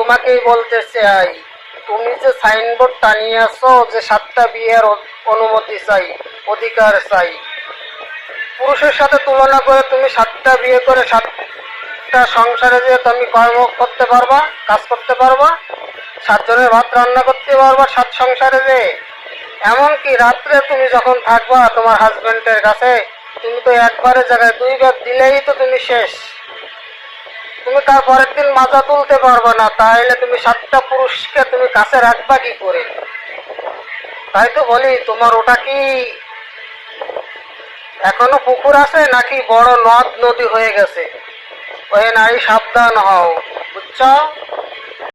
তোমাকেই বলতে চাই, তুমি যে সাইনবোর্ড টানিয়ে আসো যে 7টা বিয়ের অনুমতি চাই, অধিকার চাই, পুরুষের সাথে তুলনা করে তুমি 7টা বিয়ে করে 7টা সংসারে যে তুমি কর্ম করতে পারবা, কাজ করতে পারবা, 7 জনের ভাত রান্না করতে পারবা 7 সংসারে যে। এমনকি রাত্রে তুমি যখন থাকবা তোমার হাজবেন্ডের কাছে, তুমি তো একবারের জায়গায় 2বার দিলেই তো তুমি শেষ। তুমি তার পরের দিন মাজা তুলতে পারবে না, তাহলে তুমি 7টা পুরুষকে তুমি কাছে রাখবা কি করে? তাই তো বলি, তোমার ওটা কি এখনো পুকুর আছে নাকি বড় নদ নদী হয়ে গেছে? ওই নারী সাবধান হও, বুঝছো?